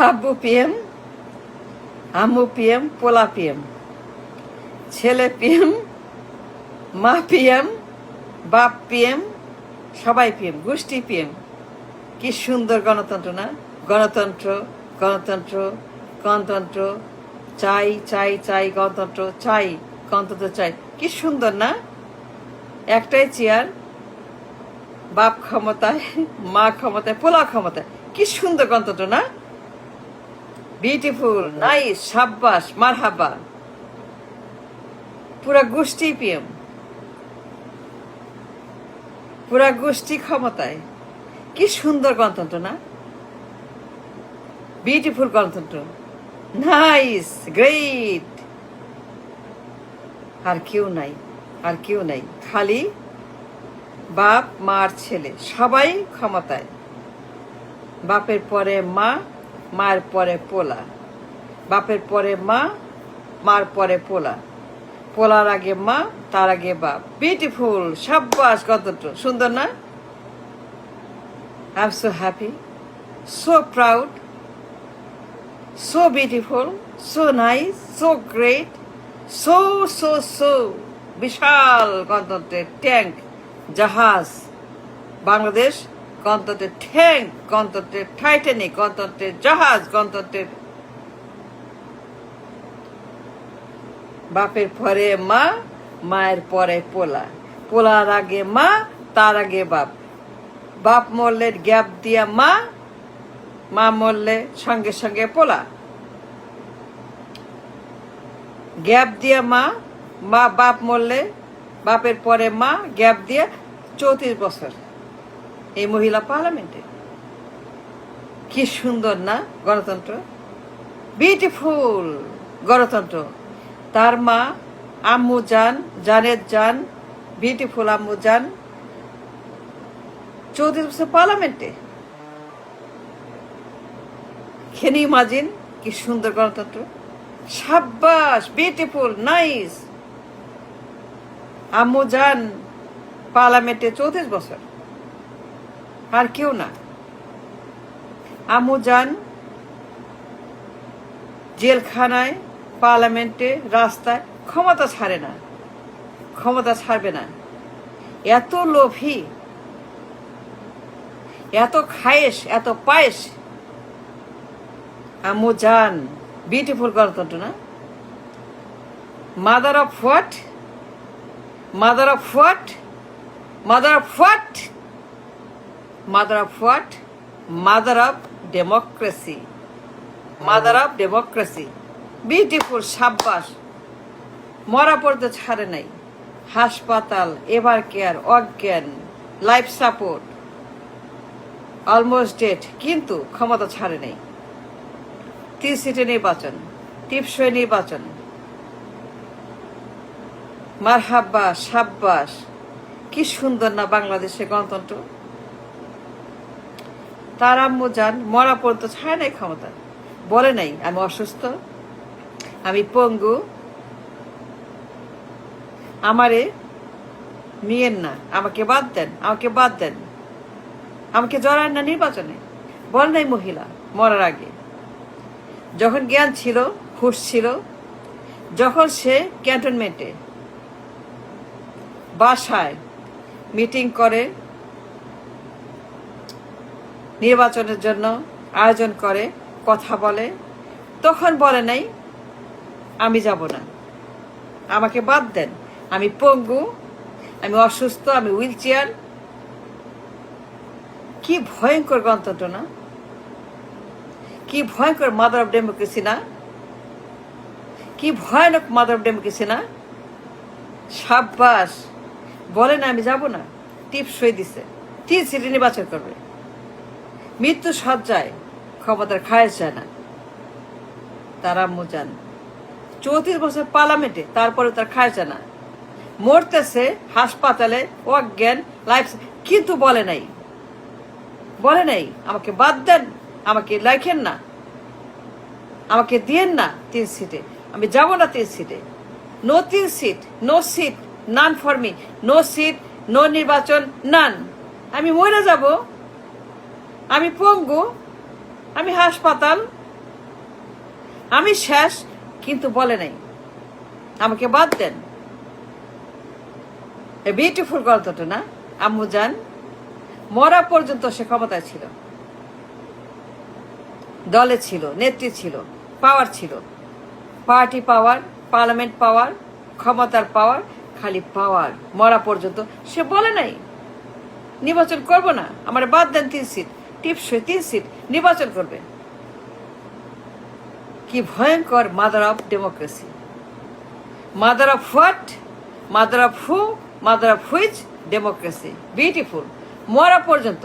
আব্বু পিএম, আম্মু পিএম, পোলা পিএম, ছেলে পিএম, মা পিএম, বাপ পিএম, সবাই পিএম, গোষ্ঠী পিএম। কি সুন্দর গণতন্ত্র না? গণতন্ত্র, গণতন্ত্র, গণতন্ত্র, চাই চাই চাই গণতন্ত্র, চাই গণতন্ত্র চাই। কি সুন্দর না? একটাই চেয়ার, বাপ ক্ষমতায়, মা ক্ষমতায়, পোলা ক্ষমতায়। কি সুন্দর গণতন্ত্র না? বিউটিফুল, নাইস, সাব্বাস, মারহাবা। পুরা গোষ্ঠী পিএম, পুরা গোষ্ঠী ক্ষমতায়। কি সুন্দর গণতন্ত্র না? বিউটিফুল গণতন্ত্র, নাইস, গ্রেট। আর কেউ নাই, আর কেউ নাই, খালি বাপ মার ছেলে, সবাই ক্ষমতায়। বাপের পরে মা, মায়ের পরে পোলা, বাপের পরে মা, মার পরে পোলা, পোলার আগে মা, তার আগে বাপ। বিউটিফুল, সাব্বাস গণতন্ত্র। সুন্দর না? I am so happy, so proud, so beautiful, so nice, so great, so বিশাল গণতন্ত্রের ট্যাঙ্ক, জাহাজ বাংলাদেশ, গণতন্ত্রের ট্যাঙ্ক, গণতন্ত্রের টাইটানিক, গণতন্ত্রের জাহাজ, গণতন্ত্রের বাপের পরে মা, মায়ের পরে পোলা, পোলার আগে মা, তার আগে বাপ, বাপ মরলে গ্যাপ দিয়া মা, মা মরলে সঙ্গে সঙ্গে পোলা, গ্যাপ দিয়ে মা, মা বাপ মরলে বাপের পরে মা, গ্যাপ দিয়ে 34 বছর এই মহিলা পার্লামেন্টে। কি সুন্দর না গণতন্ত্র? বিউটিফুল গণতন্ত্র। তার মা আম্মু জান, জানের জান, বিউটিফুল আম্মু জান 34 বছর পার্লামেন্টে। Can you imagine? কি সুন্দর গণতন্ত্র, সাব্বাস, বিউটিফুল, নাইস। আম্মু জান পার্লামেন্টে 34 বছর, আর কেউ না। আম্মু জান জেলখানায়, পার্লামেন্টে, রাস্তায়, ক্ষমতা ছাড়ে না, ক্ষমতা ছাড়বে না। এত লোভী, এত খায়েশ, এত পায়েস। আম্মু জান, বিউটিফুল গণতন্ত্র না? Mother of what, mother of what, mother of what, mother of what, mother of democracy, mother of democracy. Beautiful, সাব্বাস। মরা পড়তে ছাড়ে নাই, হাসপাতাল, এভার কেয়ার, অজ্ঞান, লাইফ সাপোর্ট, অলমোস্ট ডেড, কিন্তু ক্ষমতা ছাড়ে নাই। 3 সিটে নির্বাচন, টিপসই নির্বাচন। মারহাবা, সাব্বাস। কি সুন্দর না বাংলাদেশের গণতন্ত্র? তার আম্মু জান মরা পর্যন্ত ছাড়ে নাই ক্ষমতা, বলে নাই আমি অসুস্থ, আমি পঙ্গু, আমারে নিয়েন না, আমাকে বাদ দেন, আমাকে বাদ দেন, আমাকে জড়ান না নির্বাচনে, বলে নাই মহিলা মরার আগে। যখন জ্ঞান ছিল, হুঁশ ছিল, যখন সে ক্যান্টনমেন্টে বাসায় মিটিং করে, নির্বাচনের জন্য আয়োজন করে, কথা বলে, তখন বলে নাই আমি যাব না, আমাকে বাদ দেন, আমি পঙ্গু, আমি অসুস্থ, আমি হুইল চেয়ার। কি ভয়ঙ্কর গণতন্ত্র না? কি ভয়ঙ্কর মাদার অফ ডেমোক্রেসি না? কি ভয়ানক মাদার অফ ডেমোক্রেসি না? সাব্বাস। বলে না আমি যাব না, টিপসই দিছে, 3 সিটে নির্বাচন করবে। মৃত্যু সজ্জায়, ক্ষমতার খায়েশ যায় না। তার আম্মু জান 34 বছর পার্লামেন্টে, তারপরে তার খায়েশ যায় না, মরতেছে হাসপাতালে, অজ্ঞান, লাইফ, কিন্তু বলে নাই, বলে নাই আমাকে বাদ দেন, আমাকে লেখেন না, আমাকে দিয়েন না 3 সিটে, আমি যাব না 3 সিটে। No 3 seat, no seat, none for me, no seat, no নির্বাচন, নান। আমি মরে যাব, আমি পঙ্গু, আমি হাসপাতাল, আমি শেষ, কিন্তু বলে নাই আমাকে বাদ দেন। বিউটিফুল গল্পটা না? আম্মু জান মরা পর্যন্ত সে ক্ষমতায় ছিল, দলে ছিল, নেত্রী ছিল, পাওয়ার ছিল, পার্টি পাওয়ার, পার্লামেন্ট পাওয়ার, ক্ষমতার পাওয়ার, খালি পাওয়ার। মরা পর্যন্ত সে বলে নাই নির্বাচন করব না, আমার বাদ দেন 3 সিট, টিপসই 3 সিট নির্বাচন করবে। কি ভয়ঙ্কর mother of democracy! Mother of what? Mother of who? Mother of which? Democracy. Beautiful. মরা পর্যন্ত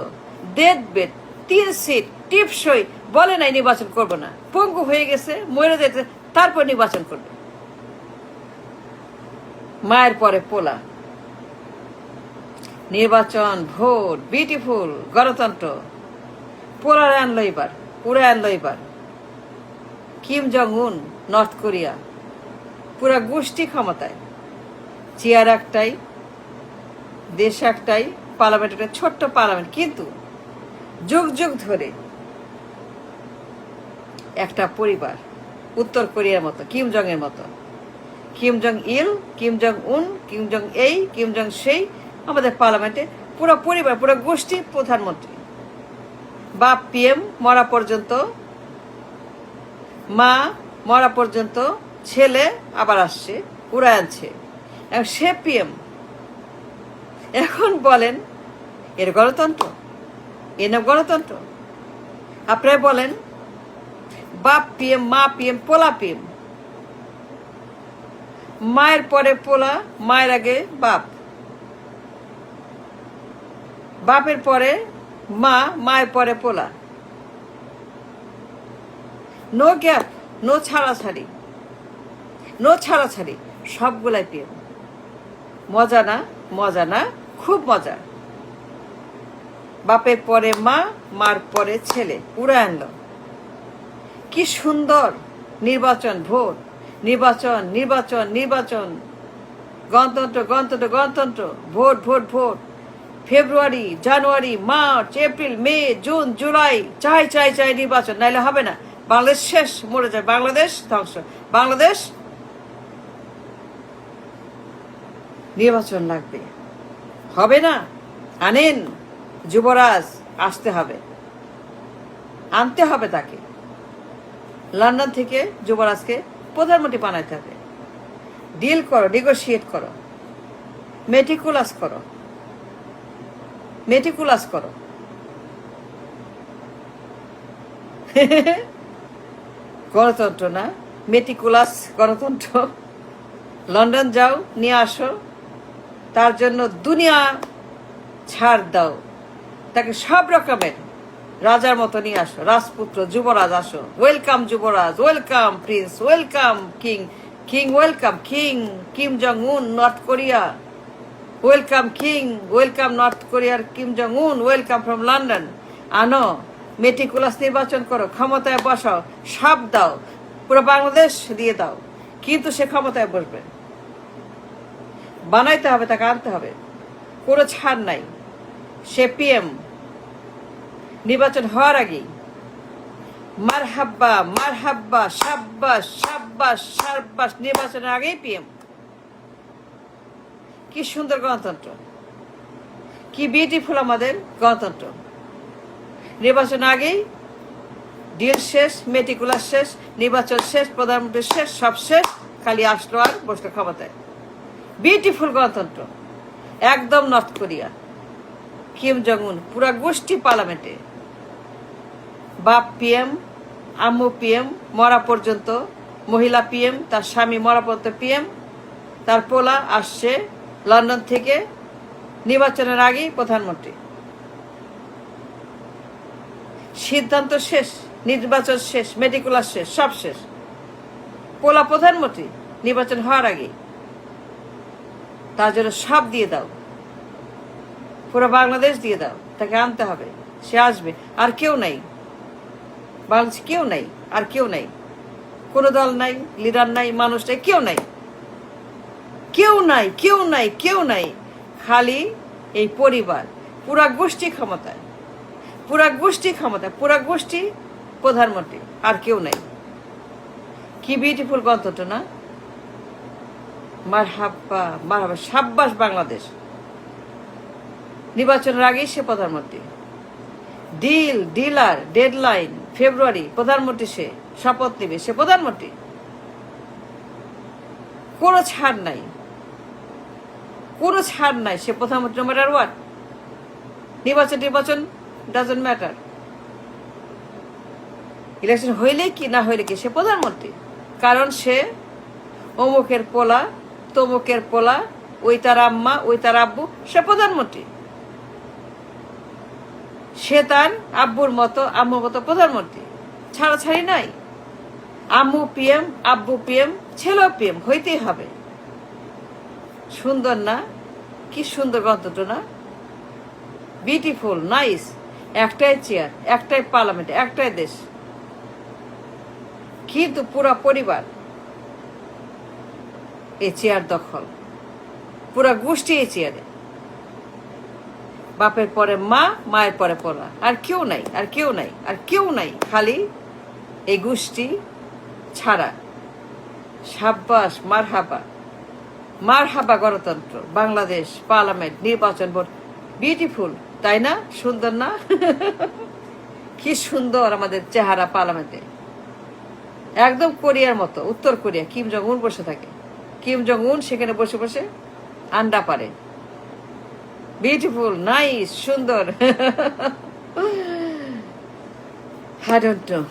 ডেথ বেড 3 সিট টিপসই বলে নাই নির্বাচন করব না। পঙ্গু হয়ে গেছে, মরে যেতে, তারপর নির্বাচন করবে। মায়ের পরে পোলা। নির্বাচন, ভোট, বিউটিফুল গণতন্ত্র পোলার আনলো এবার, পুরা আনলো এবার। Kim Jong Un, North Korea, পুরা গোষ্ঠী ক্ষমতায়। চেয়ার একটাই, দেশ একটাই, পার্লামেন্ট একটা ছোট্ট পার্লামেন্ট, কিন্তু যুগ যুগ ধরে একটা পরিবার। উত্তর কোরিয়ার মতো, কিম জং এর মতো, কিম জং ইল, কিম জং উন, কিম জং এই, কিম জং সেই, আমাদের পার্লামেন্টে পুরো পরিবার, পুরো গোষ্ঠী প্রধানমন্ত্রী। বাপ পিএম মরা পর্যন্ত, মা মরা পর্যন্ত, ছেলে আবার আসছে, উড়ায় আনছে, সে পিএম। এখন বলেন এর গণতন্ত্র? এর নাম গণতন্ত্র? আপনারা বলেন, বাপ পিএম, মা পিএম, পোলা পিএম। মায়ের পরে পোলা, মায়ের আগে বাপ, বাপের পরে মা, মায়ের পরে পোলা। নো গ্যাপ, নো ছাড়াছাড়ি, নো ছাড়াছাড়ি, সবগুলাই পিএম। মজা না? মজা না? খুব মজা। বাপের পরে মা, মার পরে ছেলে, উড়ায় আনলো। কি সুন্দর নির্বাচন, ভোট, নির্বাচন, নির্বাচন, নির্বাচন, গণতন্ত্র, গণতন্ত্র, গণতন্ত্র, ভোট, ভোট, ভোট। ফেব্রুয়ারি, জানুয়ারি, মার্চ, এপ্রিল, মে, জুন, জুলাই, চাই চাই চাই নির্বাচন, নাইলে হবে না। বাংলাদেশ শেষ, মরে যায়, বাংলাদেশ ধ্বংস। বাংলাদেশ নির্বাচন লাগবে, হবে না? আনেন যুবরাজ, আসতে হবে, আনতে হবে তাকে। লন্ডন থেকে যুবরাজকে প্রধানমন্ত্রী বানাইতে হবে। ডিল করো, নেগোশিয়েট করো, মেটিকুলাস করো, মেটিকুলাস করো। গণতন্ত্র না, মেটিকুলাস গণতন্ত্র। লন্ডন যাও, নিয়ে আসো, তার জন্য দুনিয়া ছাড় দাও, তাকে সব রকমের রাজার মতো নিয়ে আসো, রাজপুত্র, যুবরাজ আসো। ওয়েলকাম যুবরাজ, welcome prince, welcome king, king welcome, king Kim Jong Un, North Korea, welcome king, welcome North কোরিয়ার Kim Jong Un, welcome from London. আনো, মেটিকুলাস নির্বাচন করো, ক্ষমতায় বসাও, সব দাও, পুরো বাংলাদেশ দিয়ে দাও, কিন্তু সে ক্ষমতায় বসবে। বানাইতে হবে, তাকে আনতে হবে, কোনো ছাড় নাই। সে পিএম নির্বাচন হওয়ার আগেই। মারহাব্বা, মারহাব্বা, সাব্বাস, সাব্বাস, সাব্বাস, নির্বাচনের আগেই পিএম। কি সুন্দর গণতন্ত্র, কি বিউটিফুল আমাদের গণতন্ত্র। নির্বাচন আগেই ডিল শেষ, মেটিকুলাস শেষ, নির্বাচন শেষ, প্রধানমন্ত্রী শেষ, সব শেষ, খালি আসলো আর বসলো ক্ষমতায়। বিউটিফুল গণতন্ত্র, একদম নর্থ কোরিয়া। কিম জং উন, পুরা গোষ্ঠী পার্লামেন্টে। বাপ পিএম, আম্মু পিএম মরা পর্যন্ত, মহিলা পিএম, তার স্বামী মরা পর্যন্ত পিএম, তার পোলা আসছে লন্ডন থেকে, নির্বাচনের আগেই প্রধানমন্ত্রী। সিদ্ধান্ত শেষ, নির্বাচন শেষ, মেটিকুলাস শেষ, সব শেষ। পোলা প্রধানমন্ত্রী নির্বাচন হওয়ার আগেই। তার জন্য সব দিয়ে দাও, পুরো বাংলাদেশ দিয়ে দাও, তাকে আনতে হবে, সে আসবে। আর কেউ নাই বাংলাদেশ, কেউ নাই, আর কেউ নাই, কোনো দল নাই, লিডার নাই, মানুষ নাই, কেউ নাই, কেউ নাই, কেউ নাই, কেউ নাই, খালি এই পরিবার, পুরা গোষ্ঠী ক্ষমতায়, পুরা গোষ্ঠী ক্ষমতায়, পুরা গোষ্ঠী প্রধানমন্ত্রী, আর কেউ নাই। কি বিউটিফুল গন্তব্য না? মারহাবা মারহাবা, সাব্বাস বাংলাদেশ। নির্বাচনের আগেই সে প্রধানমন্ত্রী। ডিলার ডেডলাইন ফেব্রুয়ারি, প্রধানমন্ত্রী সে শপথ নেবে, সে প্রধানমন্ত্রী। কোনো ছাড় নাই, কোনো ছাড় নাই, সে প্রধানমন্ত্রী no matter what। নির্বাচন ডাজন্ট ম্যাটার। ইলেকশন হইলে কি না হইলে কি, সে প্রধানমন্ত্রী। কারণ সে অমুকের পোলা, তমুকের পোলা, ওই তার আম্মা, ওই তার আব্বু, সে প্রধানমন্ত্রী। সে তার আব্বুর মতো আম্মুর মতো প্রধানমন্ত্রী, ছাড়াছাড়ি নাই। আম্মু পিএম, আব্বু পিএম, ছেলেও পিএম, হইতেই হবে। সুন্দর না? কি সুন্দর গন্তব্য না? Beautiful, nice. একটাই চেয়ার, একটাই পার্লামেন্ট, একটাই দেশ, কিন্তু পুরা পরিবার এই চেয়ার দখল, পুরা গোষ্ঠী এই চেয়ারে। বাপের পরে মা, মায়ের পরে পোলা, আর কেউ নাই, আর কেউ নাই, আর কেউ নাই, খালি এই গোষ্ঠী ছাড়া। সাব্বাস, মারহাবা মারহাবা গণতন্ত্র, বাংলাদেশ, পার্লামেন্ট, নির্বাচন বোর্ড, বিউটিফুল, তাই না? সুন্দর না? কি সুন্দর আমাদের চেহারা পার্লামেন্টে, একদম কোরিয়ার মতো, উত্তর কোরিয়া। কিম জং উন বসে থাকে, কিম জং উন সেখানে বসে বসে আন্ডা পারে। বিউটিফুল, নাইস, সুন্দর। I don't know.